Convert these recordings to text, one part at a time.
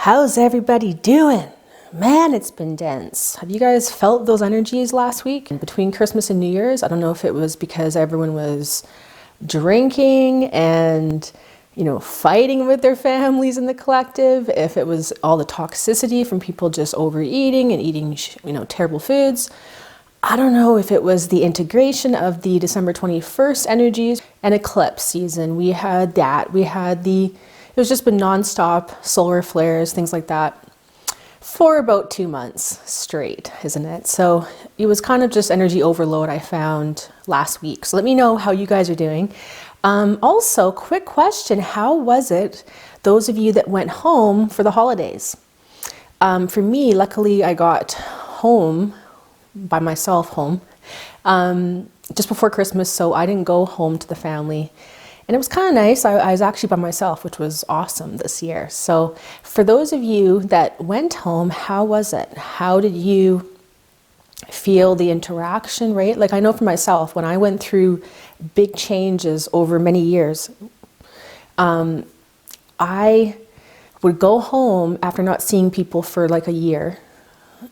How's everybody doing? Man, it's been dense. Have you guys felt those energies last week between Christmas and New Year's? I don't know if it was because everyone was drinking and, fighting with their families in the collective, if it was all the toxicity from people just overeating and eating, terrible foods. I don't know if it was the integration of the December 21st energies and eclipse season. We had that. It was just been nonstop solar flares, things like that, for about 2 months straight, isn't it? So it was kind of just energy overload I found last week. So let me know how you guys are doing. Also, quick question, how was it, those of you that went home for the holidays? For me, luckily I got home by myself just before Christmas, so I didn't go home to the family. And it was kind of nice. I was actually by myself, which was awesome this year. So for those of you that went home, how was it? How did you feel the interaction, right? Like I know for myself, when I went through big changes over many years, I would go home after not seeing people for like a year.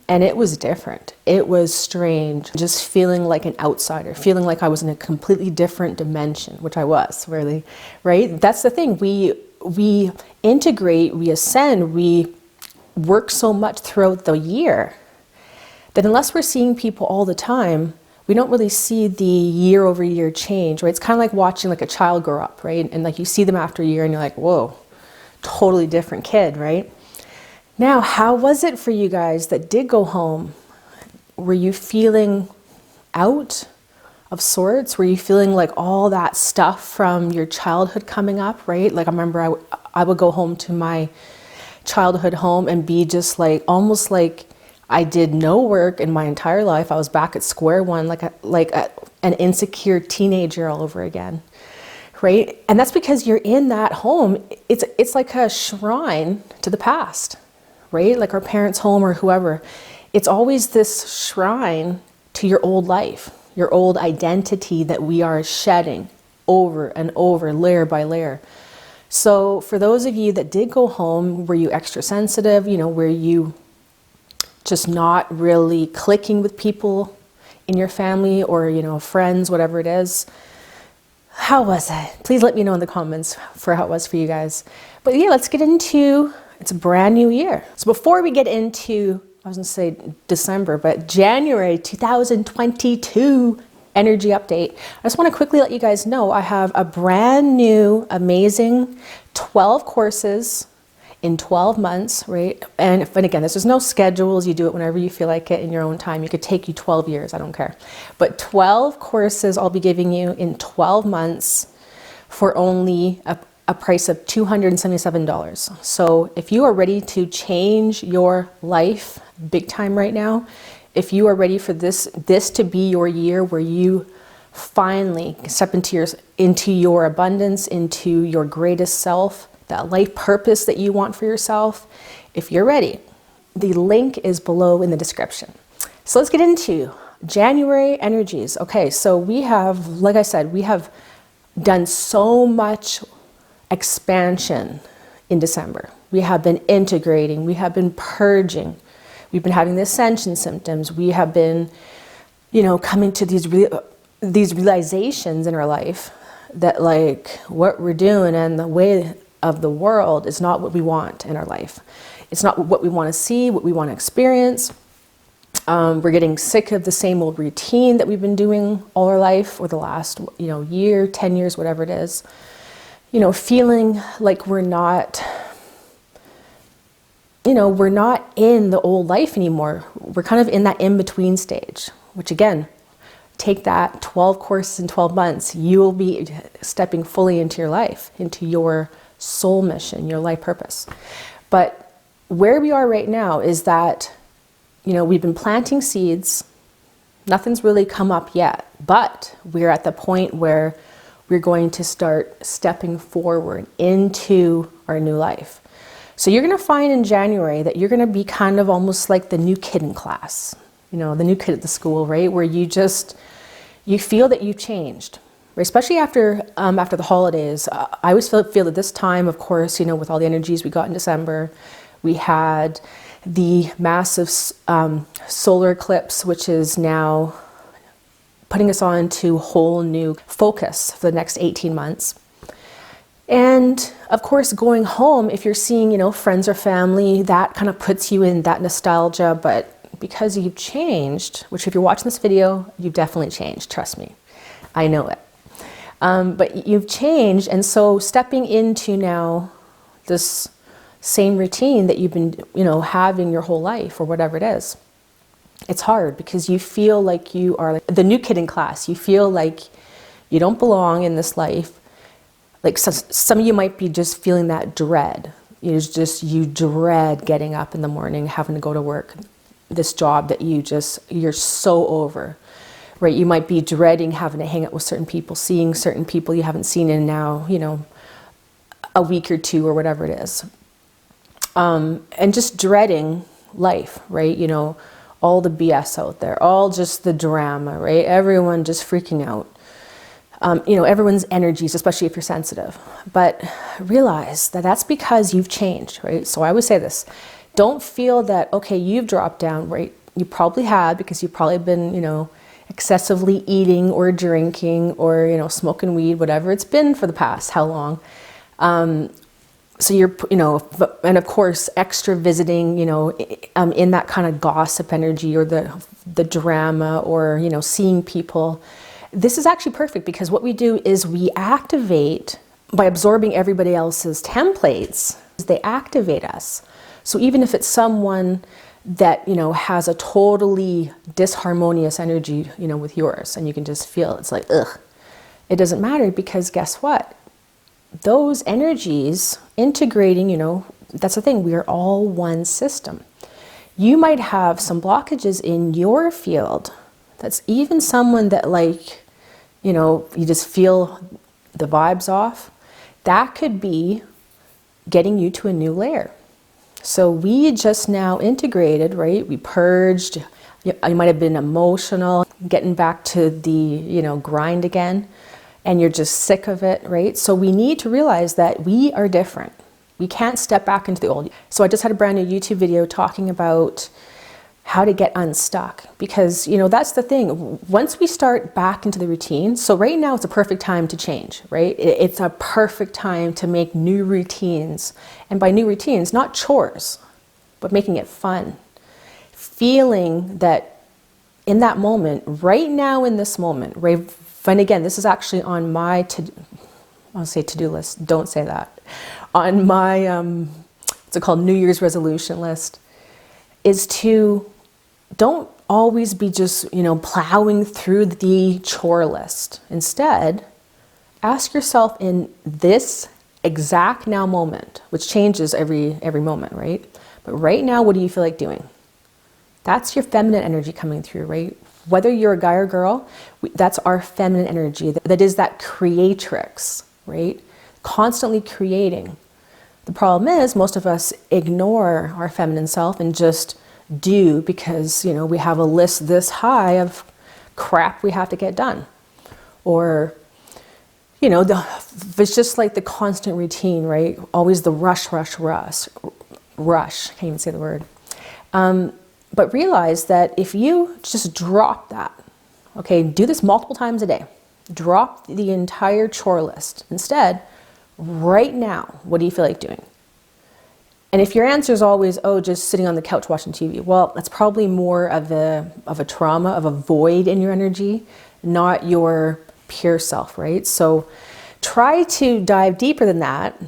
And it was different. It was strange, just feeling like an outsider, feeling like I was in a completely different dimension, which I was really, right? That's the thing. We integrate, we ascend, we work so much throughout the year that unless we're seeing people all the time, we don't really see the year over year change, right? It's kind of like watching like a child grow up, right? And like you see them after a year and you're like, whoa, totally different kid, right? Now, how was it for you guys that did go home? Were you feeling out of sorts? Were you feeling like all that stuff from your childhood coming up, right? Like I remember I would go home to my childhood home and be just like, almost like I did no work in my entire life. I was back at square one, like an insecure teenager all over again, right? And that's because you're in that home. It's like a shrine to the past. Right? Like our parents' home or whoever. It's always this shrine to your old life, your old identity that we are shedding over and over, layer by layer. So for those of you that did go home, were you extra sensitive? Were you just not really clicking with people in your family or, friends, whatever it is? How was it? Please let me know in the comments for how it was for you guys. But yeah, let's get into it's a brand new year. So before we get into, I was gonna say December, but January 2022 energy update, I just wanna quickly let you guys know I have a brand new, amazing 12 courses in 12 months, right? And again, there's no schedules. You do it whenever you feel like it in your own time. It could take you 12 years, I don't care. But 12 courses I'll be giving you in 12 months for only a price of $277. So if you are ready to change your life big time right now, if you are ready for this to be your year where you finally step into your abundance, into your greatest self, that life purpose that you want for yourself, if you're ready, the link is below in the description. So let's get into January energies. Okay, so we have, like I said, we have done so much expansion in December. We have been integrating, we have been purging, we've been having the ascension symptoms, we have been, coming to these realizations in our life that like what we're doing and the way of the world is not what we want in our life. It's not what we want to see, what we want to experience. We're getting sick of the same old routine that we've been doing all our life or the last, year, 10 years, whatever it is. Feeling like we're not in the old life anymore. We're kind of in that in-between stage, which again, take that 12 courses in 12 months, you will be stepping fully into your life, into your soul mission, your life purpose. But where we are right now is that, we've been planting seeds. Nothing's really come up yet, but we're at the point where we're going to start stepping forward into our new life. So you're going to find in January that you're going to be kind of almost like the new kid in class, the new kid at the school, right? Where you feel that you've changed, right? Especially after the holidays. I always feel at this time, of course, with all the energies we got in December, We had the massive solar eclipse, which is now putting us on to a whole new focus for the next 18 months. And of course, going home, if you're seeing, you know, friends or family, that kind of puts you in that nostalgia. But because you've changed, which if you're watching this video, you've definitely changed, trust me, I know it. But you've changed, and so stepping into now this same routine that you've been, you know, having your whole life or whatever it is, it's hard because you feel like you are like the new kid in class. You feel like you don't belong in this life. Like some of you might be just feeling that dread. You dread getting up in the morning, having to go to work, this job that you're so over, right? You might be dreading having to hang out with certain people, seeing certain people you haven't seen in now, you know, a week or two or whatever it is. And just dreading life, right? You know, all the BS out there, all just the drama, right? Everyone just freaking out. You know, everyone's energies, especially if you're sensitive. But realize that that's because you've changed, right? So I always say this, don't feel that, okay, you've dropped down, right? You probably have, because you've probably been, you know, excessively eating or drinking or, you know, smoking weed, whatever it's been for the past, how long. So you're, you know, and of course, extra visiting, you know, in that kind of gossip energy or the drama or, you know, seeing people. This is actually perfect because what we do is we activate by absorbing everybody else's templates. They activate us. So even if it's someone that, you know, has a totally disharmonious energy, you know, with yours, and you can just feel it's like, ugh, it doesn't matter because guess what? Those energies integrating, you know, that's the thing, we are all one system. You might have some blockages in your field. That's even someone that, like, you know, you just feel the vibes off. That could be getting you to a new layer. So we just now integrated, right? We purged. You might have been emotional, getting back to the, you know, grind again, and you're just sick of it, right? So we need to realize that we are different. We can't step back into the old. So I just had a brand new YouTube video talking about how to get unstuck, because, you know, that's the thing. Once we start back into the routine, so right now it's a perfect time to change, right? It's a perfect time to make new routines. And by new routines, not chores, but making it fun. Feeling that in that moment, right now in this moment, right? And again, this is actually on my, I'll say to-do list, don't say that. On my, what's it called, New Year's resolution list, is to don't always be just, you know, plowing through the chore list. Instead, ask yourself in this exact now moment, which changes every moment, right? But right now, what do you feel like doing? That's your feminine energy coming through, right? Whether you're a guy or girl, that's our feminine energy. That is that creatrix, right? Constantly creating. The problem is most of us ignore our feminine self and just do because, you know, we have a list this high of crap we have to get done. Or, you know, it's just like the constant routine, right? Always the rush. Can't even say the word. But realize that if you just drop that, okay, do this multiple times a day, drop the entire chore list. Instead, right now, what do you feel like doing? And if your answer is always, oh, just sitting on the couch watching TV, well, that's probably more of a trauma, of a void in your energy, not your pure self, right? So try to dive deeper than that,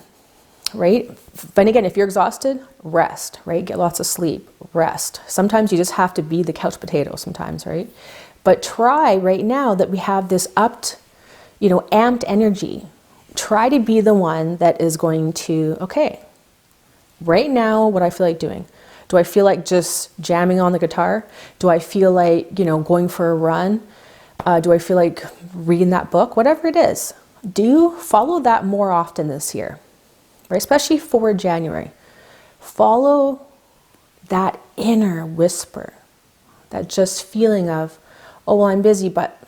right? But again, if you're exhausted, rest, right? Get lots of sleep, rest. Sometimes you just have to be the couch potato sometimes, right? But try right now that we have this upped, you know, amped energy. Try to be the one that is going to, okay, right now, what I feel like doing. Do I feel like just jamming on the guitar? Do I feel like, you know, going for a run? Do I feel like reading that book? Whatever it is, follow that more often this year, right? Especially for January. Follow that inner whisper, that just feeling of, oh, well, I'm busy, but,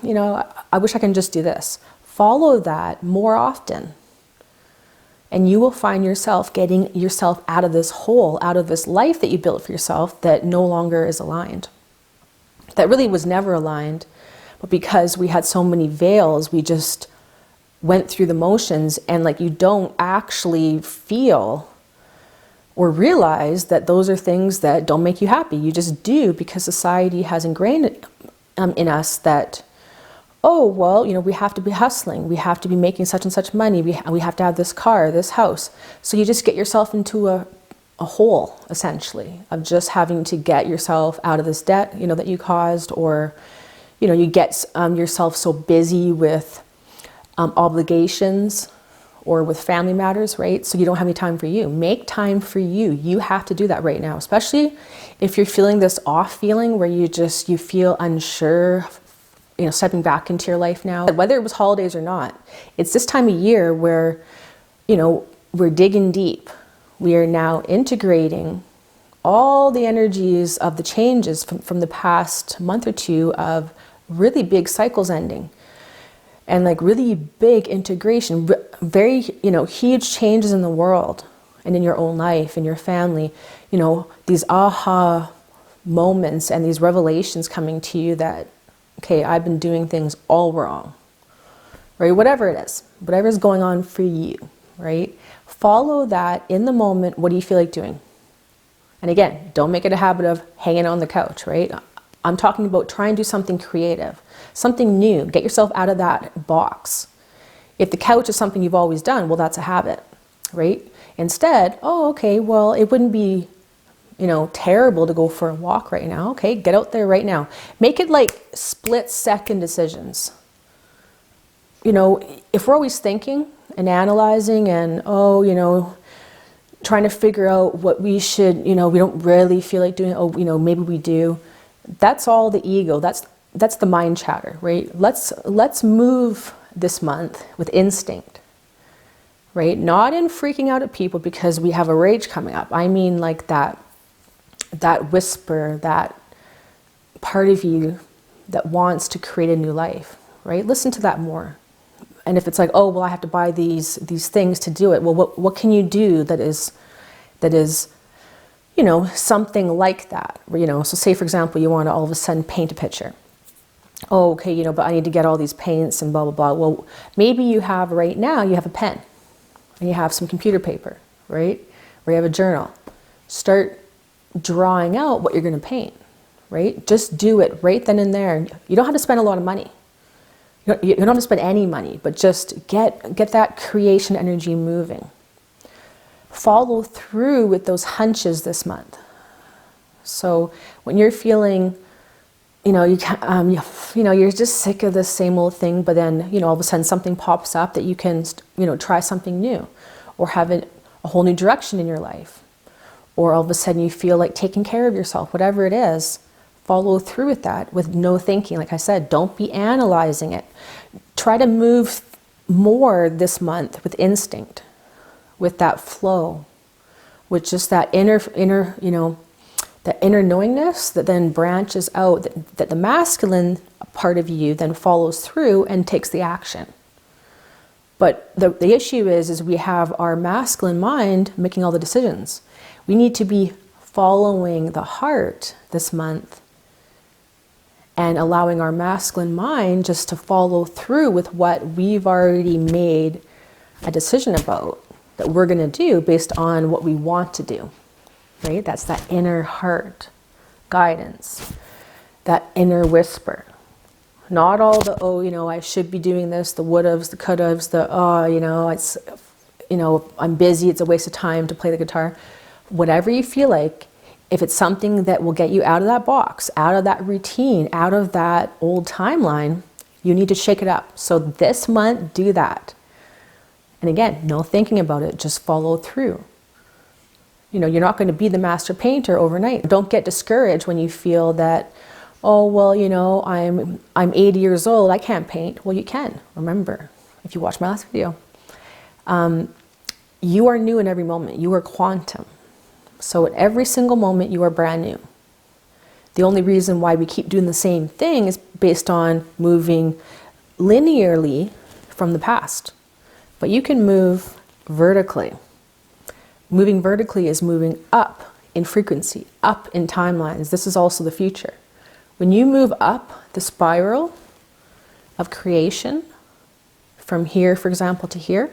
you know, I wish I can just do this. Follow that more often. And you will find yourself getting yourself out of this hole, out of this life that you built for yourself that no longer is aligned. That really was never aligned, but because we had so many veils, we just went through the motions, and like you don't actually feel or realize that those are things that don't make you happy. You just do because society has ingrained in us that, oh, well, you know, we have to be hustling. We have to be making such and such money. We have to have this car, this house. So you just get yourself into a hole, essentially, of just having to get yourself out of this debt, you know, that you caused, or, you know, you get yourself so busy with obligations or with family matters, right? So you don't have any time for you. Make time for you. You have to do that right now, especially if you're feeling this off feeling where you feel unsure, you know, stepping back into your life now, whether it was holidays or not. It's this time of year where, you know, we're digging deep. We are now integrating all the energies of the changes from the past month or two of really big cycles ending. And like really big integration, very, you know, huge changes in the world and in your own life, in your family, you know, these aha moments and these revelations coming to you that, okay, I've been doing things all wrong, right? Whatever it is, whatever is going on for you, right? Follow that in the moment. What do you feel like doing? And again, don't make it a habit of hanging on the couch, right? I'm talking about trying to do something creative, something new. Get yourself out of that box. If the couch is something you've always done, well, that's a habit, right? Instead, oh, okay, well, it wouldn't be, you know, terrible to go for a walk right now. Okay, get out there right now. Make it like split-second decisions. You know, if we're always thinking and analyzing and, oh, you know, trying to figure out what we should, you know, we don't really feel like doing, oh, you know, maybe we do. That's all the ego. That's the mind chatter, right? Let's move this month with instinct, right? Not in freaking out at people because we have a rage coming up. I mean like that whisper, that part of you that wants to create a new life, right? Listen to that more. And if it's like, oh, well, I have to buy these things to do it. Well, what can you do that is, you know, something like that, you know? So say, for example, you want to all of a sudden paint a picture. Oh, okay, you know, but I need to get all these paints and blah, blah, blah. Well, maybe you have right now, you have a pen and you have some computer paper, right? Or you have a journal. Start drawing out what you're going to paint, right? Just do it right then and there. You don't have to spend a lot of money. You don't have to spend any money, but just get that creation energy moving. Follow through with those hunches this month. So when you're feeling, you know, you're just sick of the same old thing, but then, you know, all of a sudden something pops up that you can, you know, try something new, or have a whole new direction in your life, or all of a sudden you feel like taking care of yourself, whatever it is. Follow through with that with no thinking. Like I said, don't be analyzing it. Try to move more this month with instinct, with that flow, with just that inner, you know, that inner knowingness that then branches out, that the masculine part of you then follows through and takes the action. But the issue is we have our masculine mind making all the decisions. We need to be following the heart this month and allowing our masculine mind just to follow through with what we've already made a decision about that we're going to do based on what we want to do, right? That's that inner heart guidance, that inner whisper. Not all the, oh, you know, I should be doing this, the would-haves, the could-haves, the, oh, you know, it's, you know, I'm busy, it's a waste of time to play the guitar. Whatever you feel like, if it's something that will get you out of that box, out of that routine, out of that old timeline, you need to shake it up. So this month, do that. And again, no thinking about it, just follow through. You know, you're not going to be the master painter overnight. Don't get discouraged when you feel that, oh, well, you know, I'm 80 years old, I can't paint. Well, you can. Remember, if you watch my last video, you are new in every moment. You are quantum. So at every single moment, you are brand new. The only reason why we keep doing the same thing is based on moving linearly from the past. But you can move vertically. Moving vertically is moving up in frequency, up in timelines. This is also the future. When you move up the spiral of creation, from here, for example, to here,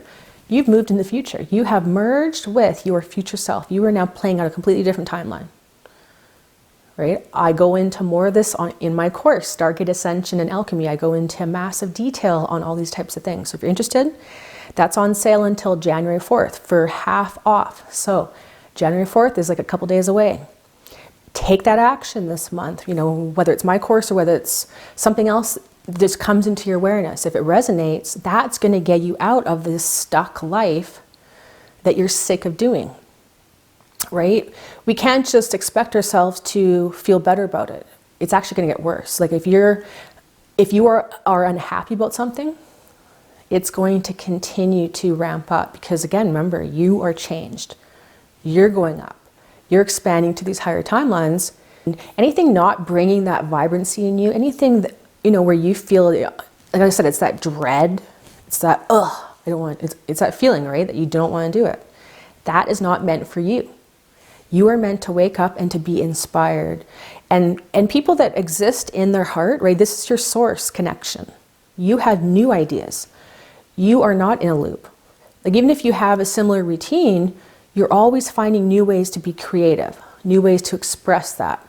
you've moved in the future. You have merged with your future self. You are now playing out a completely different timeline. Right? I go into more of this in my course, Stargate Ascension and Alchemy. I go into massive detail on all these types of things. So if you're interested, that's on sale until January 4th for half off. So January 4th is like a couple days away. Take that action this month, you know, whether it's my course or whether it's something else. This comes into your awareness. If it resonates, that's going to get you out of this stuck life that you're sick of doing, right? We can't just expect ourselves to feel better about it. It's actually going to get worse. Like if you are unhappy about something, it's going to continue to ramp up because, again, remember, you are changed. You're going up. You're expanding to these higher timelines. And anything not bringing that vibrancy in you, anything that, you know, where you feel, like I said, it's that dread, it's that, I don't want, it's that feeling, right, that you don't want to do it. That is not meant for you. You are meant to wake up and to be inspired. And people that exist in their heart, right, this is your source connection. You have new ideas. You are not in a loop. Like even if you have a similar routine, you're always finding new ways to be creative, new ways to express that.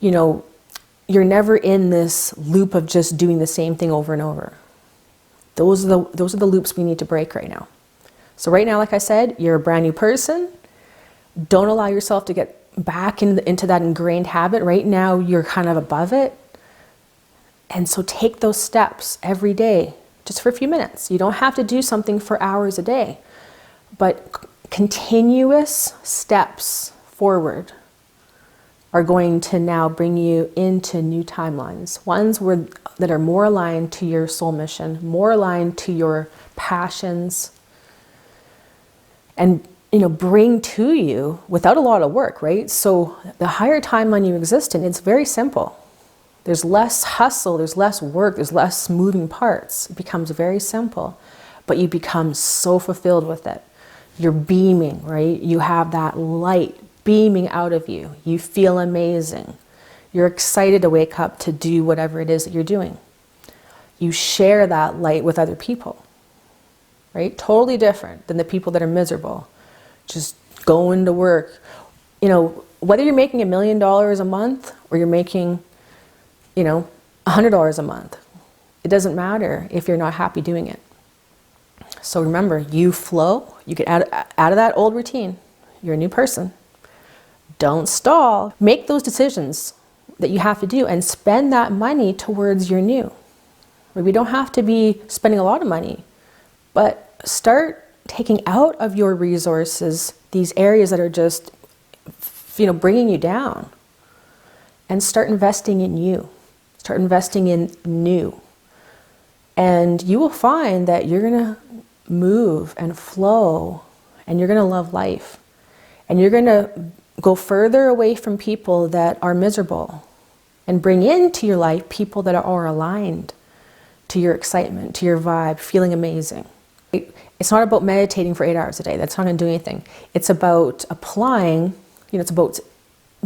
You know, you're never in this loop of just doing the same thing over and over. Those are the loops we need to break right now. So right now, like I said, you're a brand new person. Don't allow yourself to get back into that ingrained habit. Right now, you're kind of above it. And so take those steps every day, just for a few minutes. You don't have to do something for hours a day, but continuous steps forward are going to now bring you into new timelines, ones that are more aligned to your soul mission, more aligned to your passions, and bring to you without a lot of work, right? So the higher timeline you exist in, it's very simple. There's less hustle, there's less work, there's less moving parts. It becomes very simple, but you become so fulfilled with it. You're beaming, right? You have that light beaming out of you. You feel amazing. You're excited to wake up to do whatever it is that you're doing. You share that light with other people, right? Totally different than the people that are miserable, just going to work. Whether you're making $1 million a month or you're making, $100 a month, it doesn't matter if you're not happy doing it. So remember, you flow, you get out of that old routine. You're a new person. Don't stall. Make those decisions that you have to do and spend that money towards your new. We don't have to be spending a lot of money, but start taking out of your resources these areas that are just, bringing you down, and start investing in you. Start investing in new. And you will find that you're going to move and flow, and you're going to love life. And you're going to go further away from people that are miserable and bring into your life people that are aligned to your excitement, to your vibe, feeling amazing. It's not about meditating for 8 hours a day. That's not going to do anything. It's about applying, it's about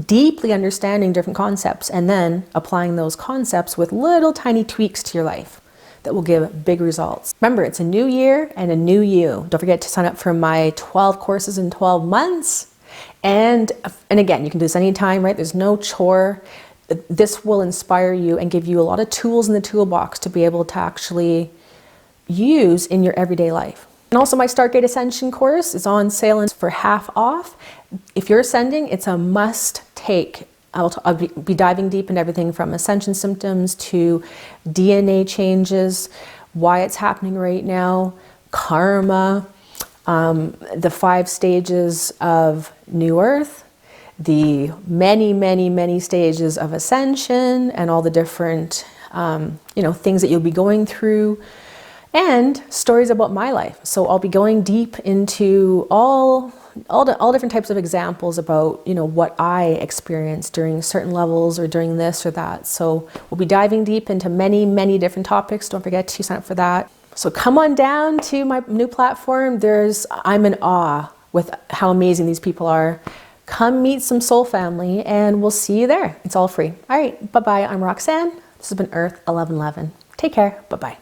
deeply understanding different concepts and then applying those concepts with little tiny tweaks to your life that will give big results. Remember, it's a new year and a new you. Don't forget to sign up for my 12 courses in 12 months. And again, you can do this anytime, right? There's no chore. This will inspire you and give you a lot of tools in the toolbox to be able to actually use in your everyday life. And also my Stargate Ascension course is on sale for half off. If you're ascending, it's a must take. I'll be diving deep into everything from ascension symptoms to DNA changes, why it's happening right now, karma, the 5 stages of New Earth, the many, many, many stages of ascension, and all the different, things that you'll be going through, and stories about my life. So I'll be going deep into all different types of examples about, what I experienced during certain levels or during this or that. So we'll be diving deep into many, many different topics. Don't forget to sign up for that. So come on down to my new platform. I'm in awe with how amazing these people are. Come meet some soul family and we'll see you there. It's all free. All right, bye-bye. I'm Roxanne. This has been Earth 1111. Take care. Bye-bye.